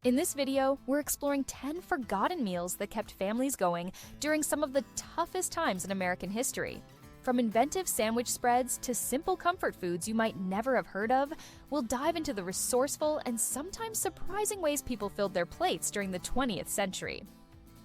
In this video, we're exploring 10 forgotten meals that kept families going during some of the toughest times in American history. From inventive sandwich spreads to simple comfort foods you might never have heard of, we'll dive into the resourceful and sometimes surprising ways people filled their plates during the 20th century.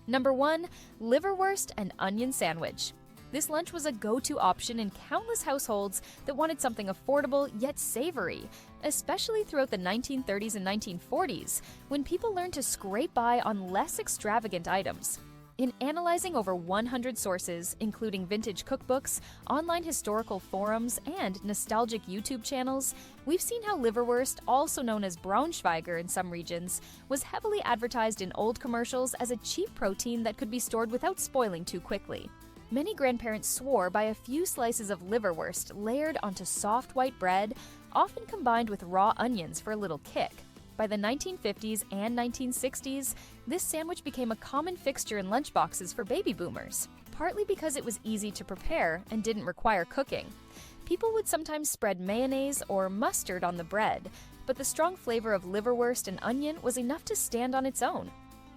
Number 1. Liverwurst and onion sandwich. This lunch was a go-to option in countless households that wanted something affordable yet savory, especially throughout the 1930s and 1940s, when people learned to scrape by on less extravagant items. In analyzing over 100 sources, including vintage cookbooks, online historical forums, and nostalgic YouTube channels, we've seen how liverwurst, also known as Braunschweiger in some regions, was heavily advertised in old commercials as a cheap protein that could be stored without spoiling too quickly. Many grandparents swore by a few slices of liverwurst layered onto soft white bread, often combined with raw onions for a little kick. By the 1950s and 1960s, this sandwich became a common fixture in lunchboxes for baby boomers, partly because it was easy to prepare and didn't require cooking. People would sometimes spread mayonnaise or mustard on the bread, but the strong flavor of liverwurst and onion was enough to stand on its own.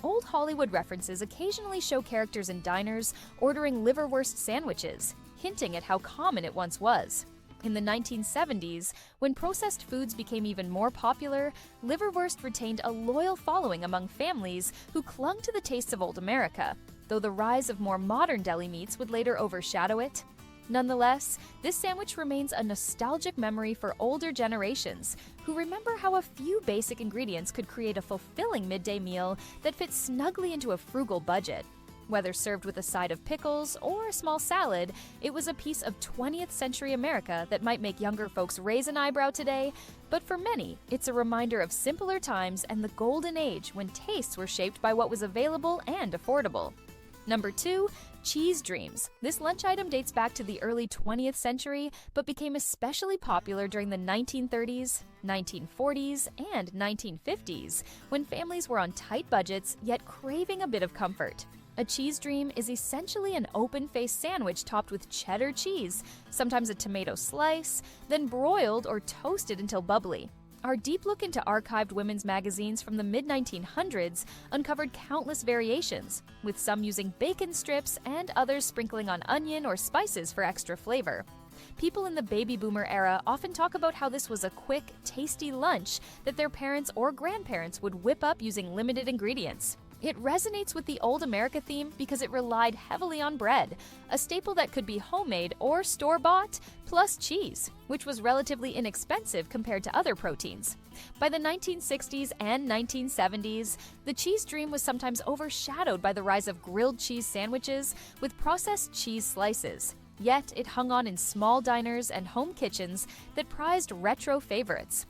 Old Hollywood references occasionally show characters in diners ordering liverwurst sandwiches, hinting at how common it once was. In the 1970s, when processed foods became even more popular, liverwurst retained a loyal following among families who clung to the tastes of old America, though the rise of more modern deli meats would later overshadow it. Nonetheless, this sandwich remains a nostalgic memory for older generations who remember how a few basic ingredients could create a fulfilling midday meal that fits snugly into a frugal budget. Whether served with a side of pickles or a small salad, it was a piece of 20th century America that might make younger folks raise an eyebrow today, but for many, it's a reminder of simpler times and the golden age when tastes were shaped by what was available and affordable. Number 2. Cheese Dreams. This lunch item dates back to the early 20th century, but became especially popular during the 1930s, 1940s, and 1950s, when families were on tight budgets yet craving a bit of comfort. A cheese dream is essentially an open-faced sandwich topped with cheddar cheese, sometimes a tomato slice, then broiled or toasted until bubbly. Our deep look into archived women's magazines from the mid-1900s uncovered countless variations, with some using bacon strips and others sprinkling on onion or spices for extra flavor. People in the baby boomer era often talk about how this was a quick, tasty lunch that their parents or grandparents would whip up using limited ingredients. It resonates with the old America theme because it relied heavily on bread, a staple that could be homemade or store-bought, plus cheese, which was relatively inexpensive compared to other proteins. By the 1960s and 1970s, the cheese dream was sometimes overshadowed by the rise of grilled cheese sandwiches with processed cheese slices. Yet it hung on in small diners and home kitchens that prized retro favorites.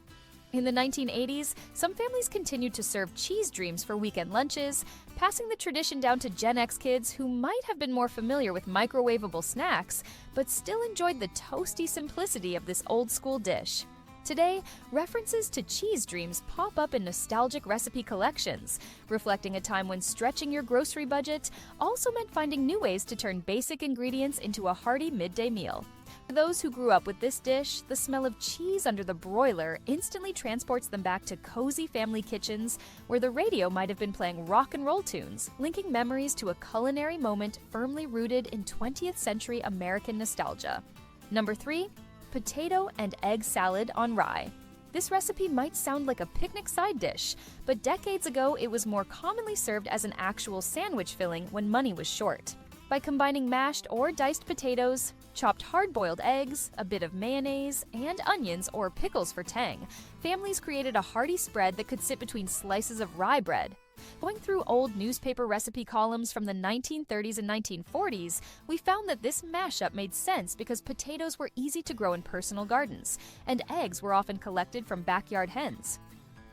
In the 1980s, some families continued to serve cheese dreams for weekend lunches, passing the tradition down to Gen X kids who might have been more familiar with microwavable snacks, but still enjoyed the toasty simplicity of this old-school dish. Today, references to cheese dreams pop up in nostalgic recipe collections, reflecting a time when stretching your grocery budget also meant finding new ways to turn basic ingredients into a hearty midday meal. For those who grew up with this dish, the smell of cheese under the broiler instantly transports them back to cozy family kitchens where the radio might have been playing rock and roll tunes, linking memories to a culinary moment firmly rooted in 20th century American nostalgia. Number 3. Potato and egg salad on rye. This recipe might sound like a picnic side dish, but decades ago it was more commonly served as an actual sandwich filling when money was short. By combining mashed or diced potatoes, chopped hard-boiled eggs, a bit of mayonnaise, and onions or pickles for tang, families created a hearty spread that could sit between slices of rye bread. Going through old newspaper recipe columns from the 1930s and 1940s, we found that this mashup made sense because potatoes were easy to grow in personal gardens, and eggs were often collected from backyard hens.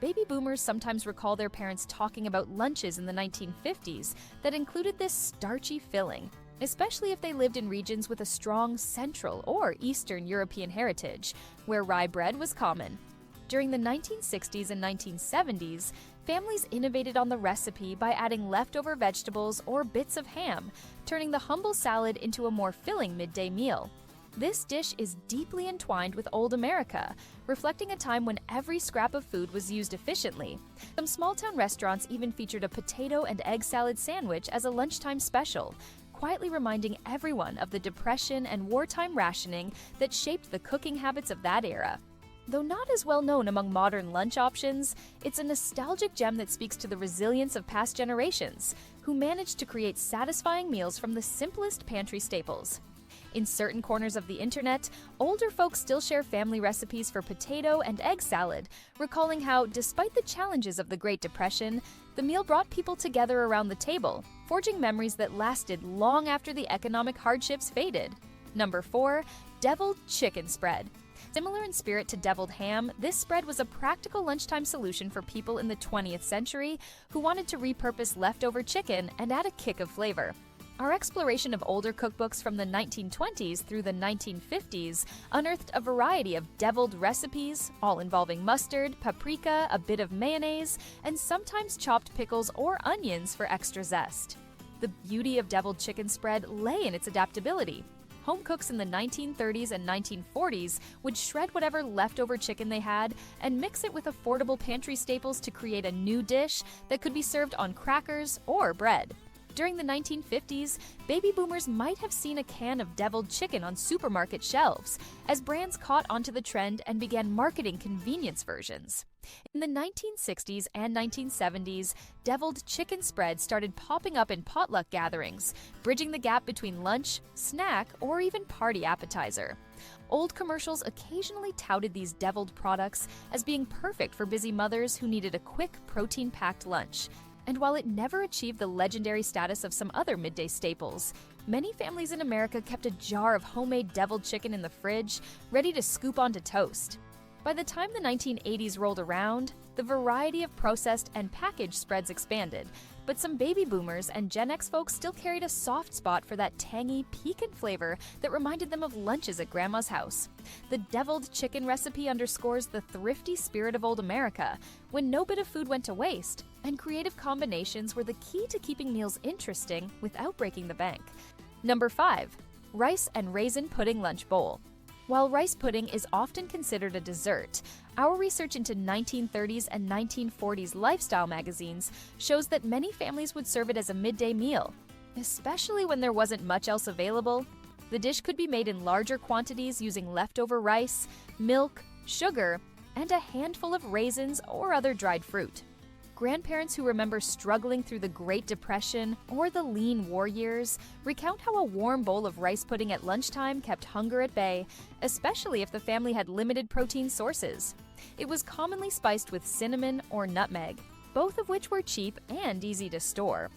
Baby boomers sometimes recall their parents talking about lunches in the 1950s that included this starchy filling, especially if they lived in regions with a strong Central or Eastern European heritage, where rye bread was common. During the 1960s and 1970s, families innovated on the recipe by adding leftover vegetables or bits of ham, turning the humble salad into a more filling midday meal. This dish is deeply entwined with old America, reflecting a time when every scrap of food was used efficiently. Some small-town restaurants even featured a potato and egg salad sandwich as a lunchtime special, quietly reminding everyone of the Depression and wartime rationing that shaped the cooking habits of that era. Though not as well known among modern lunch options, it's a nostalgic gem that speaks to the resilience of past generations, who managed to create satisfying meals from the simplest pantry staples. In certain corners of the internet, older folks still share family recipes for potato and egg salad, recalling how, despite the challenges of the Great Depression, the meal brought people together around the table, forging memories that lasted long after the economic hardships faded. Number 4. Deviled chicken spread. Similar in spirit to deviled ham, this spread was a practical lunchtime solution for people in the 20th century who wanted to repurpose leftover chicken and add a kick of flavor. Our exploration of older cookbooks from the 1920s through the 1950s unearthed a variety of deviled recipes, all involving mustard, paprika, a bit of mayonnaise, and sometimes chopped pickles or onions for extra zest. The beauty of deviled chicken spread lay in its adaptability. Home cooks in the 1930s and 1940s would shred whatever leftover chicken they had and mix it with affordable pantry staples to create a new dish that could be served on crackers or bread. During the 1950s, baby boomers might have seen a can of deviled chicken on supermarket shelves, as brands caught onto the trend and began marketing convenience versions. In the 1960s and 1970s, deviled chicken spreads started popping up in potluck gatherings, bridging the gap between lunch, snack, or even party appetizer. Old commercials occasionally touted these deviled products as being perfect for busy mothers who needed a quick, protein-packed lunch. And while it never achieved the legendary status of some other midday staples, many families in America kept a jar of homemade deviled chicken in the fridge, ready to scoop onto toast. By the time the 1980s rolled around, the variety of processed and packaged spreads expanded, but some baby boomers and Gen X folks still carried a soft spot for that tangy, piquant flavor that reminded them of lunches at Grandma's house. The deviled chicken recipe underscores the thrifty spirit of old America, when no bit of food went to waste, and creative combinations were the key to keeping meals interesting without breaking the bank. Number 5. Rice and raisin pudding lunch bowl. While rice pudding is often considered a dessert, our research into 1930s and 1940s lifestyle magazines shows that many families would serve it as a midday meal. Especially when there wasn't much else available, the dish could be made in larger quantities using leftover rice, milk, sugar, and a handful of raisins or other dried fruit. Grandparents who remember struggling through the Great Depression or the lean war years recount how a warm bowl of rice pudding at lunchtime kept hunger at bay, especially if the family had limited protein sources. It was commonly spiced with cinnamon or nutmeg, both of which were cheap and easy to store.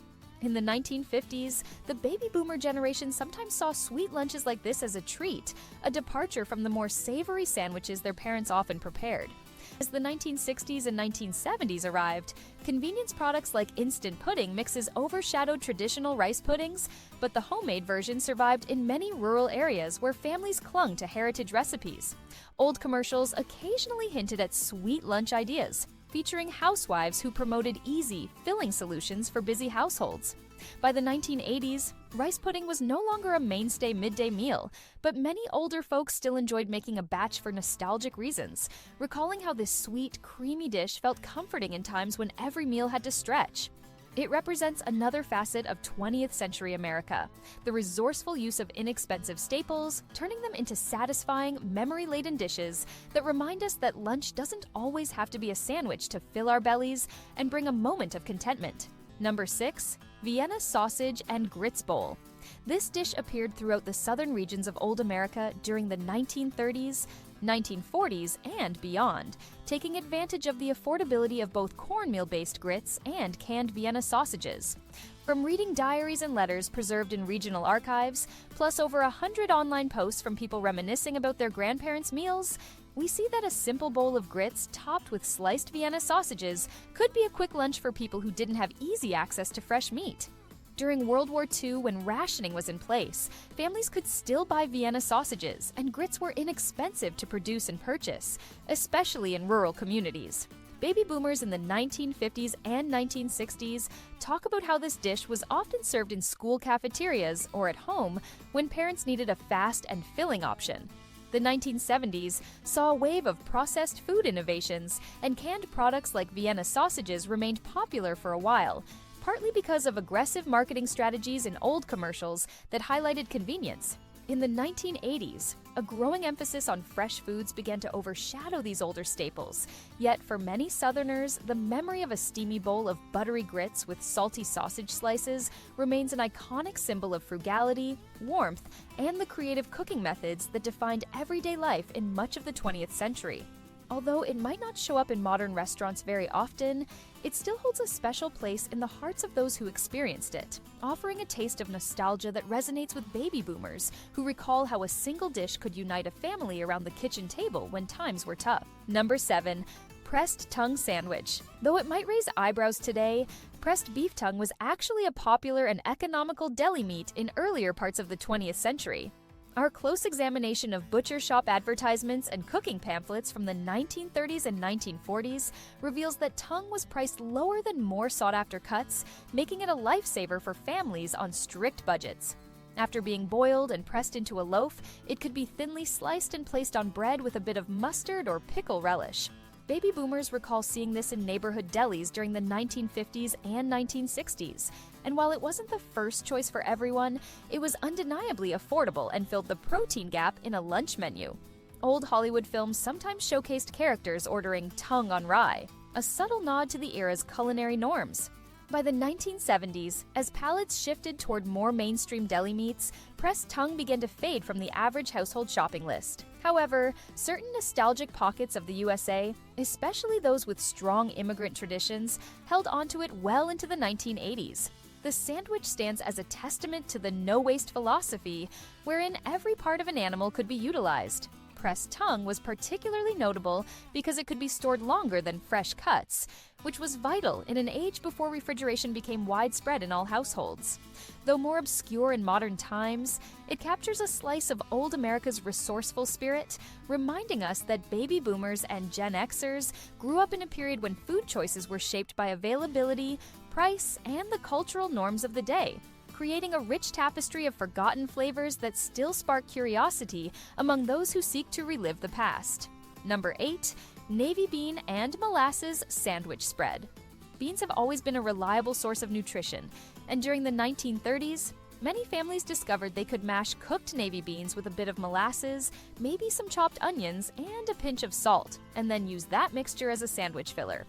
In the 1950s, the baby boomer generation sometimes saw sweet lunches like this as a treat, a departure from the more savory sandwiches their parents often prepared. As the 1960s and 1970s arrived, convenience products like instant pudding mixes overshadowed traditional rice puddings, but the homemade version survived in many rural areas where families clung to heritage recipes. Old commercials occasionally hinted at sweet lunch ideas, featuring housewives who promoted easy, filling solutions for busy households. By the 1980s, rice pudding was no longer a mainstay midday meal, but many older folks still enjoyed making a batch for nostalgic reasons, recalling how this sweet, creamy dish felt comforting in times when every meal had to stretch. It represents another facet of 20th century America, the resourceful use of inexpensive staples, turning them into satisfying, memory-laden dishes that remind us that lunch doesn't always have to be a sandwich to fill our bellies and bring a moment of contentment. Number 6. Vienna sausage and grits bowl. This dish appeared throughout the southern regions of old America during the 1930s, 1940s, and beyond, taking advantage of the affordability of both cornmeal-based grits and canned Vienna sausages. From reading diaries and letters preserved in regional archives, plus over 100 online posts from people reminiscing about their grandparents' meals, we see that a simple bowl of grits topped with sliced Vienna sausages could be a quick lunch for people who didn't have easy access to fresh meat. During World War II, when rationing was in place, families could still buy Vienna sausages, and grits were inexpensive to produce and purchase, especially in rural communities. Baby boomers in the 1950s and 1960s talk about how this dish was often served in school cafeterias or at home when parents needed a fast and filling option. The 1970s saw a wave of processed food innovations, and canned products like Vienna sausages remained popular for a while, partly because of aggressive marketing strategies in old commercials that highlighted convenience. In the 1980s, a growing emphasis on fresh foods began to overshadow these older staples. Yet for many Southerners, the memory of a steamy bowl of buttery grits with salty sausage slices remains an iconic symbol of frugality, warmth, and the creative cooking methods that defined everyday life in much of the 20th century. Although it might not show up in modern restaurants very often, it still holds a special place in the hearts of those who experienced it, offering a taste of nostalgia that resonates with baby boomers who recall how a single dish could unite a family around the kitchen table when times were tough. Number 7. Pressed tongue sandwich. Though it might raise eyebrows today, pressed beef tongue was actually a popular and economical deli meat in earlier parts of the 20th century. Our close examination of butcher shop advertisements and cooking pamphlets from the 1930s and 1940s reveals that tongue was priced lower than more sought-after cuts, making it a lifesaver for families on strict budgets. After being boiled and pressed into a loaf, it could be thinly sliced and placed on bread with a bit of mustard or pickle relish. Baby boomers recall seeing this in neighborhood delis during the 1950s and 1960s. And while it wasn't the first choice for everyone, it was undeniably affordable and filled the protein gap in a lunch menu. Old Hollywood films sometimes showcased characters ordering tongue on rye, a subtle nod to the era's culinary norms. By the 1970s, as palates shifted toward more mainstream deli meats, pressed tongue began to fade from the average household shopping list. However, certain nostalgic pockets of the USA, especially those with strong immigrant traditions, held onto it well into the 1980s. The sandwich stands as a testament to the no-waste philosophy, wherein every part of an animal could be utilized. Pressed tongue was particularly notable because it could be stored longer than fresh cuts, which was vital in an age before refrigeration became widespread in all households. Though more obscure in modern times, it captures a slice of old America's resourceful spirit, reminding us that baby boomers and Gen Xers grew up in a period when food choices were shaped by availability, price, and the cultural norms of the day, creating a rich tapestry of forgotten flavors that still spark curiosity among those who seek to relive the past. Number 8. Navy bean and molasses sandwich spread. Beans have always been a reliable source of nutrition, and during the 1930s, many families discovered they could mash cooked navy beans with a bit of molasses, maybe some chopped onions, and a pinch of salt, and then use that mixture as a sandwich filler.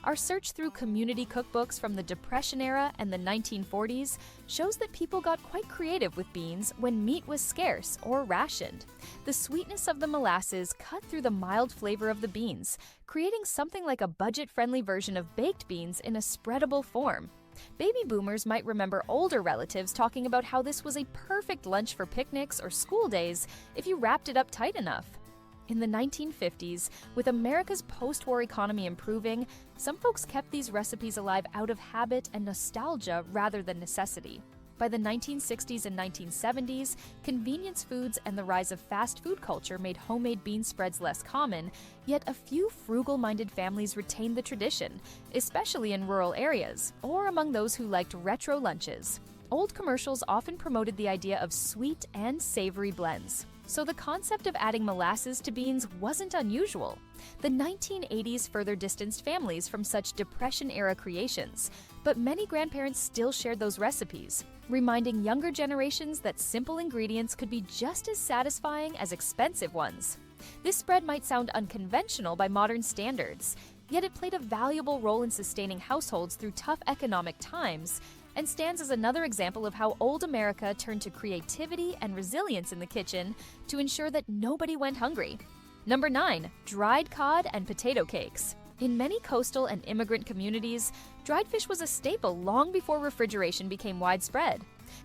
Our search through community cookbooks from the Depression era and the 1940s shows that people got quite creative with beans when meat was scarce or rationed. The sweetness of the molasses cut through the mild flavor of the beans, creating something like a budget-friendly version of baked beans in a spreadable form. Baby boomers might remember older relatives talking about how this was a perfect lunch for picnics or school days if you wrapped it up tight enough. In the 1950s, with America's post-war economy improving, some folks kept these recipes alive out of habit and nostalgia rather than necessity. By the 1960s and 1970s, convenience foods and the rise of fast food culture made homemade bean spreads less common, yet a few frugal-minded families retained the tradition, especially in rural areas, or among those who liked retro lunches. Old commercials often promoted the idea of sweet and savory blends, so the concept of adding molasses to beans wasn't unusual. The 1980s further distanced families from such Depression-era creations, but many grandparents still shared those recipes, reminding younger generations that simple ingredients could be just as satisfying as expensive ones. This spread might sound unconventional by modern standards, yet it played a valuable role in sustaining households through tough economic times, and stands as another example of how old America turned to creativity and resilience in the kitchen to ensure that nobody went hungry. Number 9. Dried cod and potato cakes. In many coastal and immigrant communities, dried fish was a staple long before refrigeration became widespread.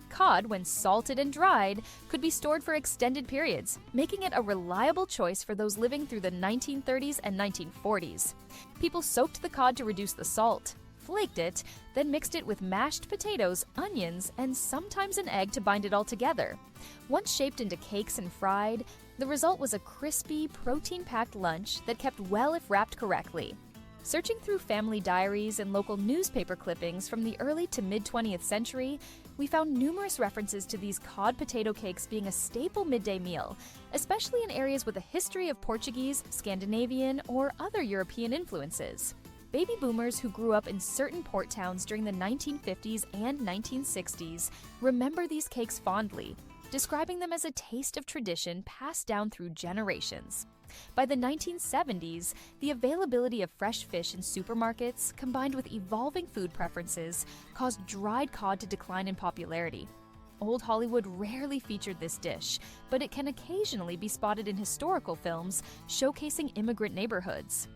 Cod, when salted and dried, could be stored for extended periods, making it a reliable choice for those living through the 1930s and 1940s. People soaked the cod to reduce the salt, flaked it, then mixed it with mashed potatoes, onions, and sometimes an egg to bind it all together. Once shaped into cakes and fried, the result was a crispy, protein-packed lunch that kept well if wrapped correctly. Searching through family diaries and local newspaper clippings from the early to mid-20th century, we found numerous references to these cod potato cakes being a staple midday meal, especially in areas with a history of Portuguese, Scandinavian, or other European influences. Baby boomers who grew up in certain port towns during the 1950s and 1960s remember these cakes fondly, describing them as a taste of tradition passed down through generations. By the 1970s, the availability of fresh fish in supermarkets, combined with evolving food preferences, caused dried cod to decline in popularity. Old Hollywood rarely featured this dish, but it can occasionally be spotted in historical films showcasing immigrant neighborhoods.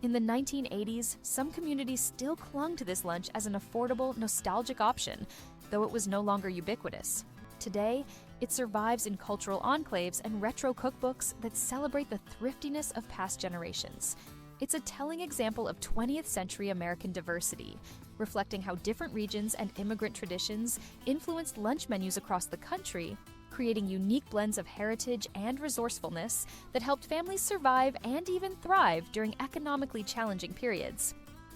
In the 1980s, some communities still clung to this lunch as an affordable, nostalgic option, though it was no longer ubiquitous. Today, it survives in cultural enclaves and retro cookbooks that celebrate the thriftiness of past generations. It's a telling example of 20th century American diversity, reflecting how different regions and immigrant traditions influenced lunch menus across the country, creating unique blends of heritage and resourcefulness that helped families survive and even thrive during economically challenging periods.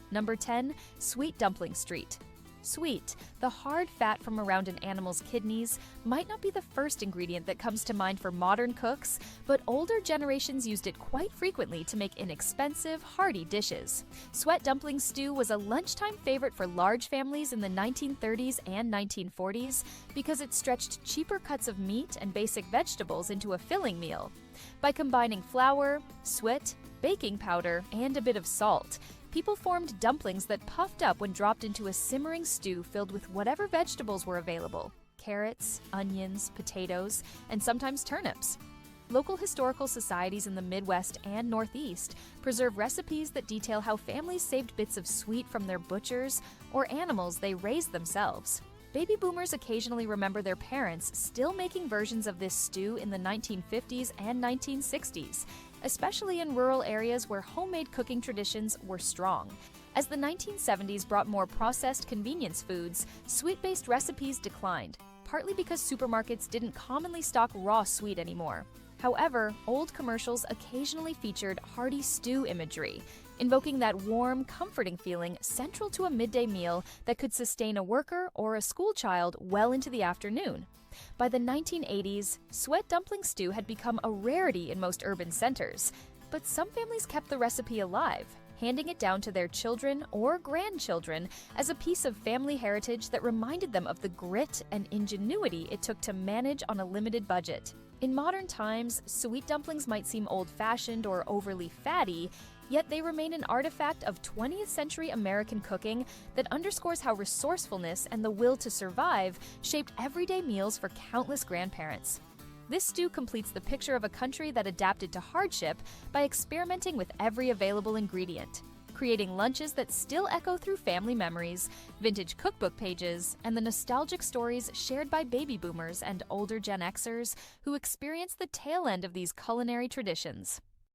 Number 10, Sweet Dumpling Street. Sweet, the hard fat from around an animal's kidneys, might not be the first ingredient that comes to mind for modern cooks, but older generations used it quite frequently to make inexpensive, hearty dishes. Sweat dumpling stew was a lunchtime favorite for large families in the 1930s and 1940s because it stretched cheaper cuts of meat and basic vegetables into a filling meal. By combining flour, suet, baking powder, and a bit of salt, people formed dumplings that puffed up when dropped into a simmering stew filled with whatever vegetables were available: carrots, onions, potatoes, and sometimes turnips. Local historical societies in the Midwest and Northeast preserve recipes that detail how families saved bits of sweet from their butchers or animals they raised themselves. Baby boomers occasionally remember their parents still making versions of this stew in the 1950s and 1960s, especially in rural areas where homemade cooking traditions were strong. As the 1970s brought more processed convenience foods, sweet-based recipes declined, partly because supermarkets didn't commonly stock raw sweet anymore. However, old commercials occasionally featured hearty stew imagery, invoking that warm, comforting feeling central to a midday meal that could sustain a worker or a school child well into the afternoon. By the 1980s, sweat dumpling stew had become a rarity in most urban centers, but some families kept the recipe alive, handing it down to their children or grandchildren as a piece of family heritage that reminded them of the grit and ingenuity it took to manage on a limited budget. In modern times, sweet dumplings might seem old-fashioned or overly fatty, yet they remain an artifact of 20th century American cooking that underscores how resourcefulness and the will to survive shaped everyday meals for countless grandparents. This stew completes the picture of a country that adapted to hardship by experimenting with every available ingredient, creating lunches that still echo through family memories, vintage cookbook pages, and the nostalgic stories shared by baby boomers and older Gen Xers who experienced the tail end of these culinary traditions.